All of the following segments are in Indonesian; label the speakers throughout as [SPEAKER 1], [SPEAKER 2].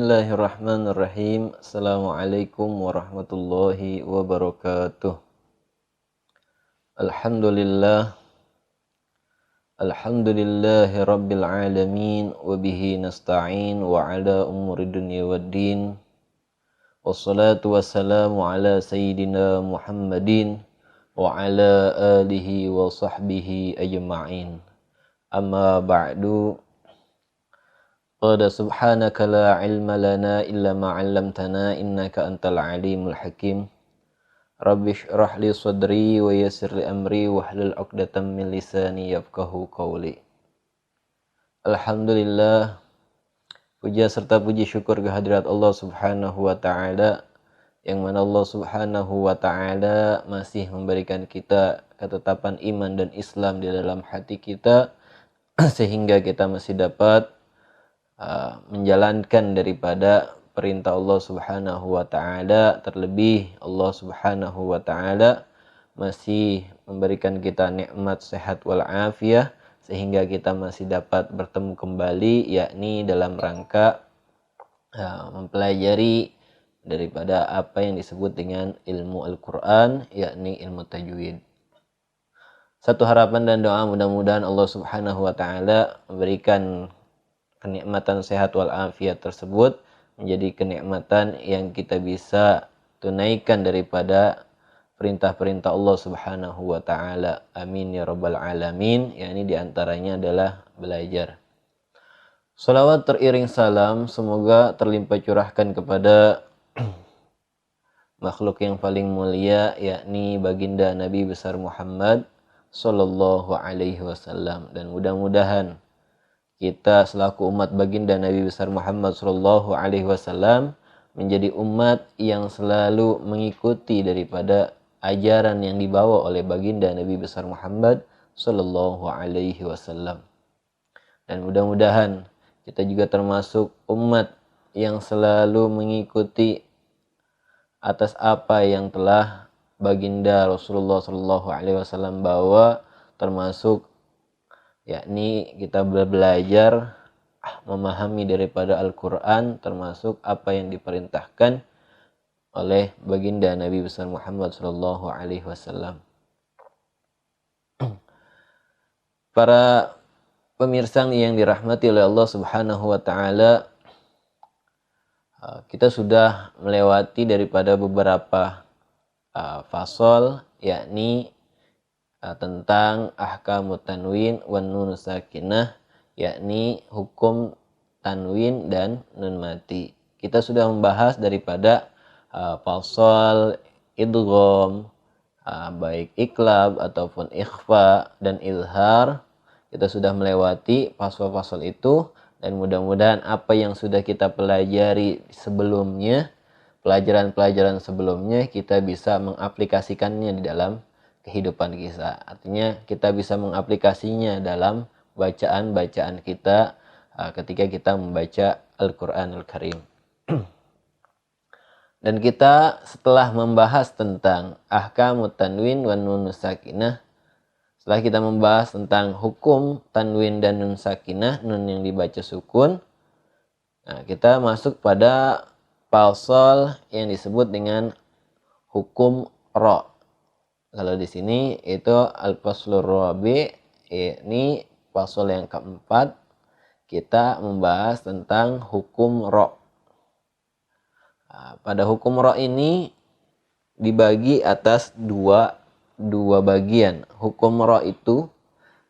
[SPEAKER 1] Bismillahirrahmanirrahim. Assalamualaikum warahmatullahi wabarakatuh. Alhamdulillah. Alhamdulillahi rabbil alamin. Wabihi nasta'in wa ala umuri dunya waddin. Wassalatu wassalamu ala sayyidina Muhammadin wa ala alihi wa sahbihi ajma'in. Amma ba'du. Qala subhanaka la ilma lana illa ma 'allamtana innaka antal alimul hakim. Rabbi shrah li sadri wa yassir li amri wahlul 'uqdatam min lisani yafqahu qawli. Alhamdulillah, puja serta puji syukur kehadirat Allah Subhanahu wa taala, yang mana Allah Subhanahu wa taala masih memberikan kita ketetapan iman dan Islam di dalam hati kita sehingga kita masih dapat menjalankan daripada perintah Allah Subhanahu wa taala. Terlebih Allah Subhanahu wa taala masih memberikan kita nikmat sehat wal afiyah sehingga kita masih dapat bertemu kembali, yakni dalam rangka mempelajari daripada apa yang disebut dengan ilmu Al-Qur'an, yakni ilmu tajwid. Satu harapan dan doa, mudah-mudahan Allah Subhanahu wa taala memberikan kenikmatan sehat wal afiat tersebut menjadi kenikmatan yang kita bisa tunaikan daripada perintah-perintah Allah Subhanahu wa taala. Amin ya rabbal alamin. Yakni diantaranya adalah belajar. Salawat teriring salam semoga terlimpah curahkan kepada makhluk yang paling mulia, yakni baginda Nabi besar Muhammad sallallahu alaihi wasallam, dan mudah-mudahan kita selaku umat baginda Nabi besar Muhammad sallallahu alaihi wasallam menjadi umat yang selalu mengikuti daripada ajaran yang dibawa oleh baginda Nabi besar Muhammad sallallahu alaihi wasallam. Dan mudah-mudahan kita juga termasuk umat yang selalu mengikuti atas apa yang telah baginda Rasulullah sallallahu alaihi wasallam bawa, termasuk yakni kita belajar memahami daripada Al-Quran, termasuk apa yang diperintahkan oleh baginda Nabi besar Muhammad sallallahu alaihi wasallam. Para pemirsa yang dirahmati oleh Allah Subhanahu wa taala, kita sudah melewati daripada beberapa fasal, yakni tentang ahkamut tanwin wan nun sakinah, yakni hukum tanwin dan nun mati. Kita sudah membahas daripada fasal idgham, baik iklab ataupun ikhfa dan izhar. Kita sudah melewati fasal-fasal itu, dan mudah-mudahan apa yang sudah kita pelajari sebelumnya, pelajaran-pelajaran sebelumnya, kita bisa mengaplikasikannya di dalam kehidupan kita. Artinya kita bisa mengaplikasinya dalam bacaan-bacaan kita ketika kita membaca Al-Qur'anul Karim. Dan kita setelah membahas tentang ahkamut tanwin wan nun sakinah, setelah kita membahas tentang hukum tanwin dan nun sakinah, nun yang dibaca sukun, kita masuk pada fasal yang disebut dengan hukum ra. Kalau di sini itu al-faslur rabi', ini fasal yang keempat, kita membahas tentang hukum ra. Pada hukum ra ini dibagi atas dua bagian. Hukum ra itu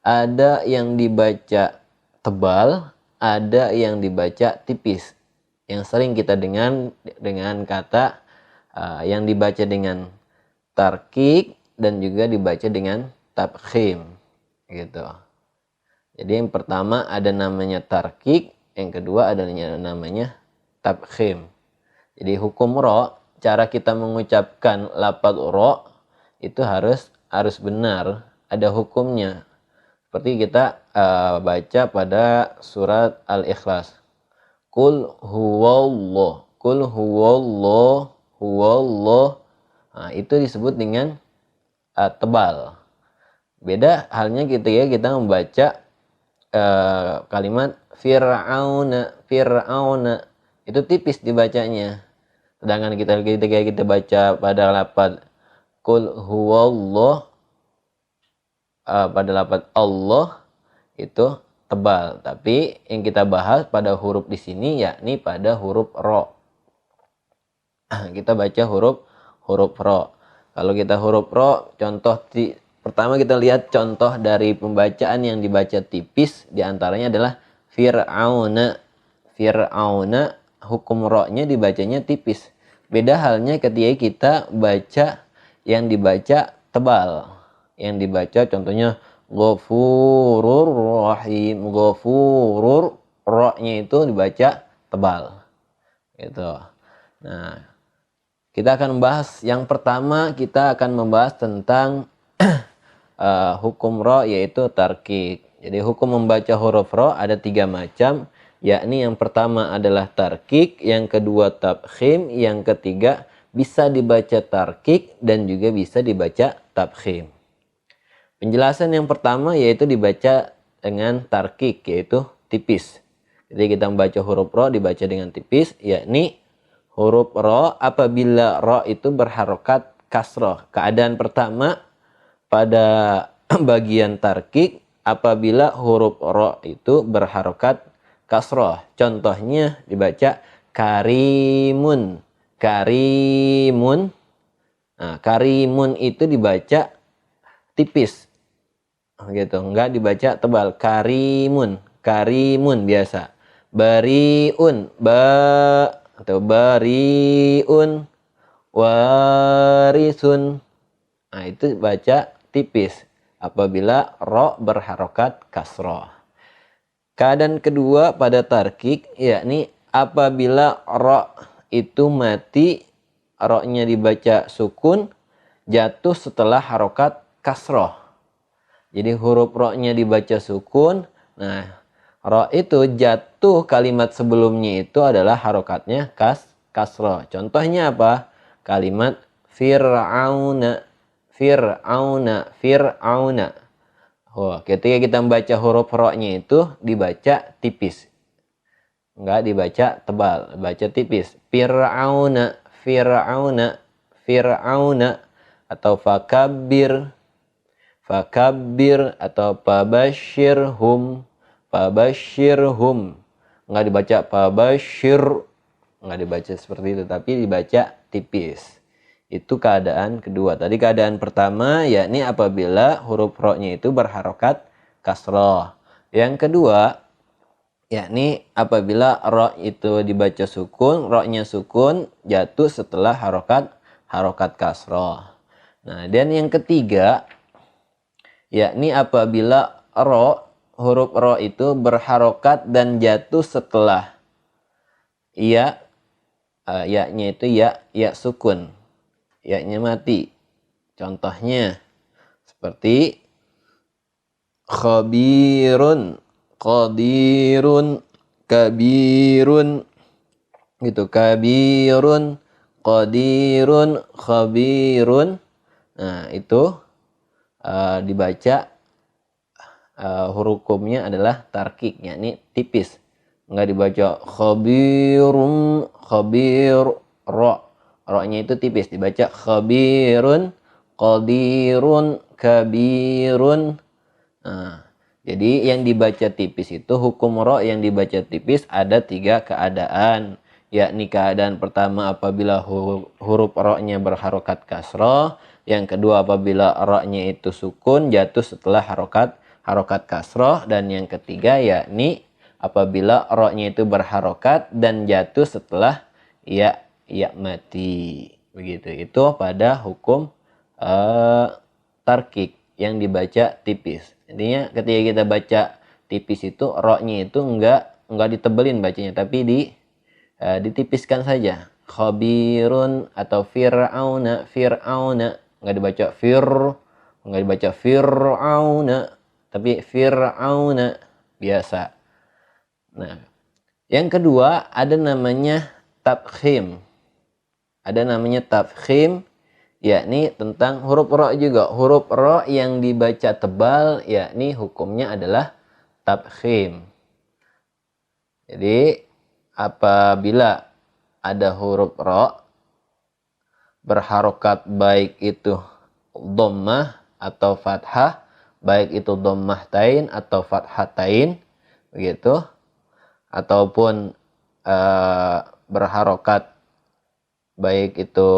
[SPEAKER 1] ada yang dibaca tebal, ada yang dibaca tipis. Yang sering kita dengan kata yang dibaca dengan tarkik dan juga dibaca dengan tabkhim gitu. Jadi yang pertama ada namanya tarkik, yang kedua ada namanya tabkhim. Jadi hukum ra, cara kita mengucapkan lafaz ra itu harus benar, ada hukumnya. Seperti kita baca pada surat Al-Ikhlas. Qul huwallah, qul huwallah, huwallah. Nah, itu disebut dengan tebal. Beda halnya kita membaca kalimat Fir'auna. itu tipis dibacanya. Sedangkan ketika kita baca pada lafaz qul huwallah, pada lafaz Allah itu tebal. Tapi yang kita bahas pada huruf di sini yakni pada huruf ro. Kita baca huruf ro. Kalau kita huruf ro, pertama kita lihat contoh dari pembacaan yang dibaca tipis, diantaranya adalah Fir'auna. Fir'auna, hukum ro-nya dibacanya tipis. Beda halnya ketika kita baca yang dibaca tebal. Yang dibaca contohnya Ghafurur Rahim. Ghafurur, ro-nya itu dibaca tebal. Gitu. Nah, kita akan membahas yang pertama, kita akan membahas tentang hukum ro, yaitu tarkik. Jadi hukum membaca huruf ro ada 3 macam, yakni yang pertama adalah tarkik, yang kedua tabkhim, yang ketiga bisa dibaca tarkik dan juga bisa dibaca tabkhim. Penjelasan yang pertama yaitu dibaca dengan tarkik, yaitu tipis. Jadi kita membaca huruf ro dibaca dengan tipis, yakni huruf ro apabila ro itu berharokat kasroh. Keadaan pertama pada bagian tarkik apabila huruf ro itu berharokat kasroh. Contohnya dibaca karimun. Karimun. Nah, karimun itu dibaca tipis. Gitu, enggak dibaca tebal. Karimun. Karimun biasa. Bariun. Atau bariun, warisun. Nah, itu baca tipis apabila ro berharokat kasroh. Keadaan kedua pada tarkik yakni apabila ro itu mati, ro-nya dibaca sukun, jatuh setelah harokat kasroh. Jadi huruf ro-nya dibaca sukun. Nah, ro itu jatuh, kalimat sebelumnya itu adalah harokatnya kasroh. Contohnya apa? Kalimat Fir'auna. Fir'auna. Fir'auna. Ketika kita membaca huruf ro-nya itu dibaca tipis. Enggak dibaca tebal, baca tipis. Fir'auna. Fir'auna. Fir'auna. Atau fakabbir. Fakabbir. Atau pabashirhum. Pabashirhum. Enggak dibaca pabashir. Enggak dibaca seperti itu, tapi dibaca tipis. Itu keadaan kedua. Tadi keadaan pertama yakni apabila huruf ro-nya itu berharokat kasroh. Yang kedua yakni apabila ro itu dibaca sukun, ro-nya sukun jatuh setelah harokat kasroh. Nah, dan yang ketiga yakni apabila huruf ro itu berharokat dan jatuh setelah ya-nya itu ya sukun. Ya-nya mati. Contohnya seperti khabirun, qadirun, kabirun. Gitu, kabirun, qadirun, khabirun. Nah, itu dibaca hukumnya adalah tarkik, yakni tipis. Enggak dibaca khabirum, khabir, ro-nya itu tipis, dibaca khabirun, qadirun, kabirun. Nah, jadi yang dibaca tipis itu, hukum ro yang dibaca tipis ada 3 keadaan, yakni keadaan pertama apabila huruf ro-nya berharokat kasroh, yang kedua apabila ro-nya itu sukun jatuh setelah harokat kasroh, dan yang ketiga yakni apabila ro-nya itu berharokat dan jatuh setelah ya mati. Begitu. Itu pada hukum tarkik yang dibaca tipis. Intinya ketika kita baca tipis itu ro-nya itu enggak ditebelin bacanya, tapi ditipiskan saja. Khabirun atau fir'auna, fir'auna. Enggak dibaca enggak dibaca fir'auna, tapi fir'auna biasa. Nah, yang kedua ada namanya tabkhim. Ada namanya tabkhim, yakni tentang huruf ro juga. Huruf ro yang dibaca tebal, yakni hukumnya adalah tabkhim. Jadi apabila ada huruf ro berharokat baik itu dhammah atau fathah, baik itu dhammahtain atau fathatain, begitu, ataupun berharokat baik itu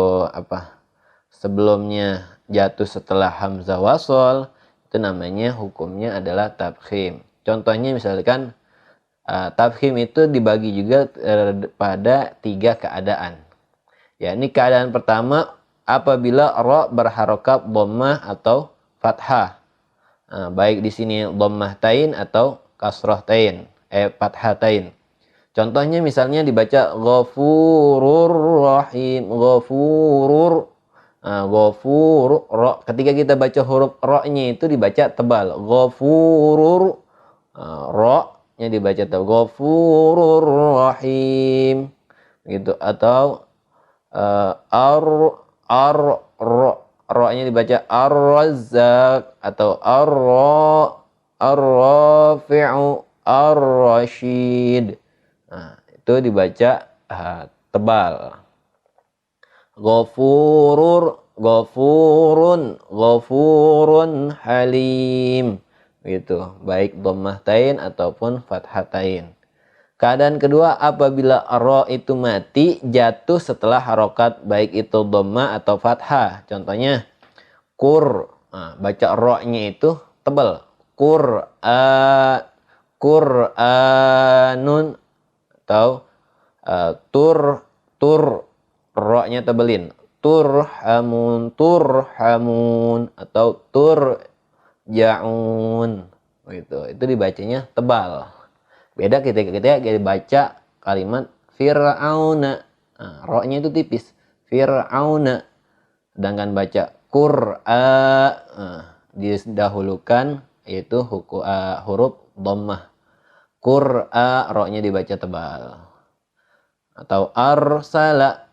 [SPEAKER 1] sebelumnya jatuh setelah hamzah wasol, itu namanya hukumnya adalah tafkhim. Contohnya misalkan tafkhim itu dibagi juga pada 3 keadaan. Ya, ini keadaan pertama apabila ro berharokat dhammah atau fathah. Baik di sini dhammahtain atau kasrahtain, fathatain. Contohnya misalnya dibaca ghafurur rahim, ghafurur, ghafur, ro. Ketika kita baca huruf ro-nya itu dibaca tebal. Ghafurur, ro-nya dibaca tebal. Ghafurur rahim, gitu. Atau ro-nya dibaca ar-razzaq atau ar-rafi'u, ar-rasyid. Itu dibaca tebal. Ghafurun halim, gitu. Baik dhammahtain ataupun fathatain. Keadaan kedua apabila ro itu mati jatuh setelah harokat baik itu dhammah atau fathah. Contohnya baca ro-nya itu tebal. Qur'anun atau ro-nya tebelin. Turhamun atau turja'un, gitu. Itu dibacanya tebal. Beda ketika kita baca kalimat fir'auna, ro-nya itu tipis. Fir'auna. Sedangkan baca didahulukan yaitu huruf dhammah. Ro-nya dibaca tebal. Atau arsala.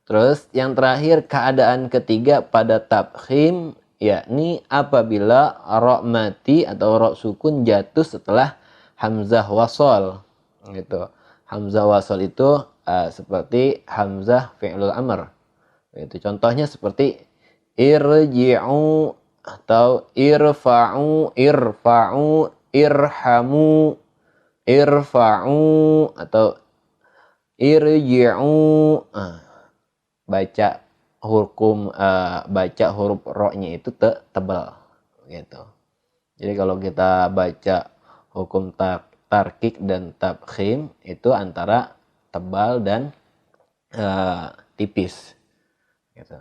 [SPEAKER 1] Terus yang terakhir keadaan ketiga pada tafkhim, yakni apabila ro mati atau ro sukun jatuh setelah hamzah wasol, gitu. Hamzah wasol itu seperti hamzah fi'lul amr, gitu. Contohnya seperti irji'u atau irfa'u, irfa'u atau irji'u. Baca huruf ro-nya itu tebal, gitu. Jadi kalau kita baca hukum tarkik dan tafkhim itu antara tebal dan tipis, gitu.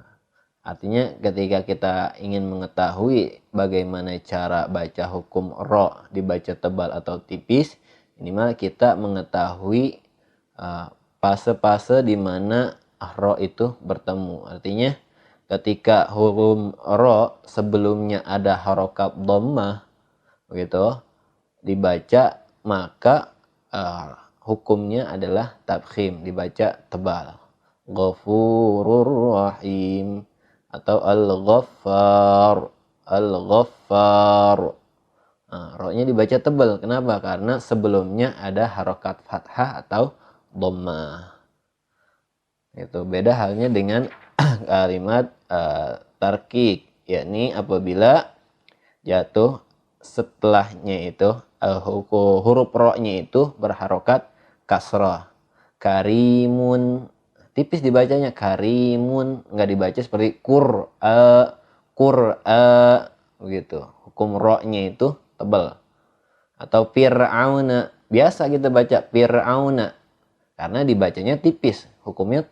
[SPEAKER 1] Artinya ketika kita ingin mengetahui bagaimana cara baca hukum ro dibaca tebal atau tipis, minimal kita mengetahui fase-fase di mana ro itu bertemu. Artinya ketika huruf ro sebelumnya ada harokat dhammah, gitu, dibaca, maka hukumnya adalah tafkhim, dibaca tebal. Ghafurur rahim atau al-ghaffar. Ro-nya dibaca tebal. Kenapa? Karena sebelumnya ada harokat fathah atau dhammah. Itu beda halnya dengan kalimat tarkik, yakni apabila jatuh setelahnya itu huruf ro-nya itu berharokat kasrah. Karimun, tipis dibacanya karimun, nggak dibaca seperti qur'a, begitu. Hukum ro-nya itu tebal. Atau fir'auna, biasa kita baca fir'auna karena dibacanya tipis, hukumnya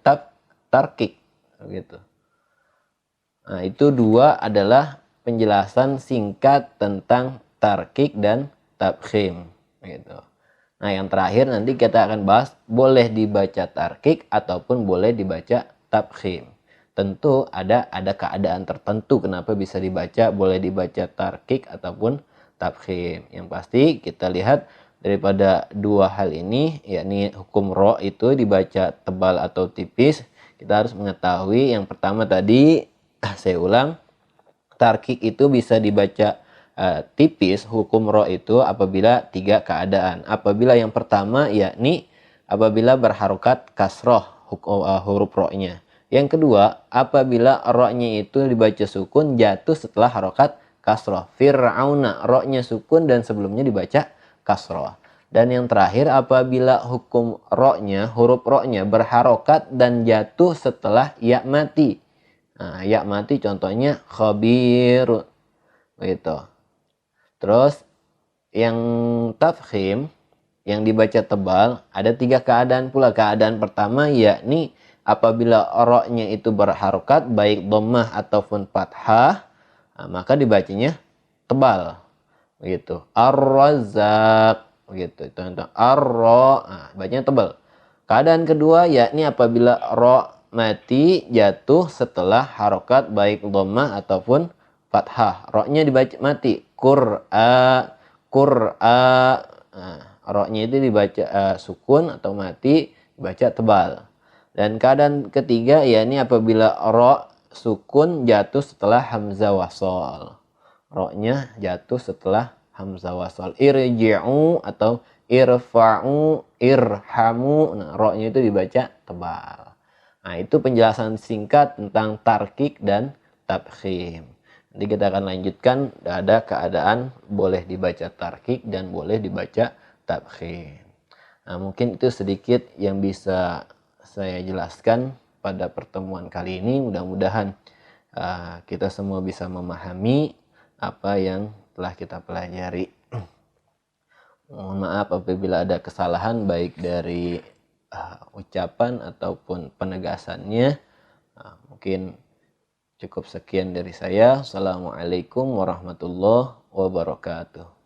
[SPEAKER 1] tarkik, gitu. Nah, itu dua adalah penjelasan singkat tentang tarkik dan tafkhim, gitu. Nah, yang terakhir nanti kita akan bahas boleh dibaca tarkik ataupun boleh dibaca tafkhim. Tentu ada keadaan tertentu kenapa bisa dibaca, boleh dibaca tarkik ataupun tafkhim. Yang pasti kita lihat daripada dua hal ini, yakni hukum ro itu dibaca tebal atau tipis, kita harus mengetahui yang pertama tadi, saya ulang, tarkik itu bisa dibaca tipis hukum ro itu apabila 3 keadaan. Apabila yang pertama yakni apabila berharokat kasroh huruf ro-nya. Yang kedua, apabila ro-nya itu dibaca sukun jatuh setelah harokat kasroh. Fir'auna, ro-nya sukun dan sebelumnya dibaca kasroh. Dan yang terakhir, apabila hukum ro-nya, huruf ro-nya berharokat dan jatuh setelah ya mati. Nah, ya mati contohnya khabir. Gitu. Terus yang tafkhim yang dibaca tebal ada 3 keadaan pula. Keadaan pertama yakni apabila ro-nya itu berharokat baik dhammah ataupun fathah, maka dibacanya tebal. Begitu. Ar-Razzaq begitu. Itu contoh ar-ro, bacanya tebal. Keadaan kedua yakni apabila ro mati jatuh setelah harokat baik dhammah ataupun fathah. Ro-nya dibaca mati. Qur'a, qur'a. Ro-nya itu dibaca sukun atau mati, dibaca tebal. Dan keadaan ketiga yakni apabila ro sukun jatuh setelah hamzah wasol. Ro-nya jatuh setelah hamzah wasol. Irji'u atau irfa'u, irhamu. Nah, ro-nya itu dibaca tebal. Nah, itu penjelasan singkat tentang tarkik dan tabkhim. Nanti kita akan lanjutkan, ada keadaan boleh dibaca tarkik dan boleh dibaca tabkhim. Nah, mungkin itu sedikit yang bisa saya jelaskan pada pertemuan kali ini. Mudah-mudahan kita semua bisa memahami apa yang telah kita pelajari. Mohon maaf apabila ada kesalahan baik dari ucapan ataupun penegasannya. Mungkin cukup sekian dari saya. Assalamualaikum warahmatullahi wabarakatuh.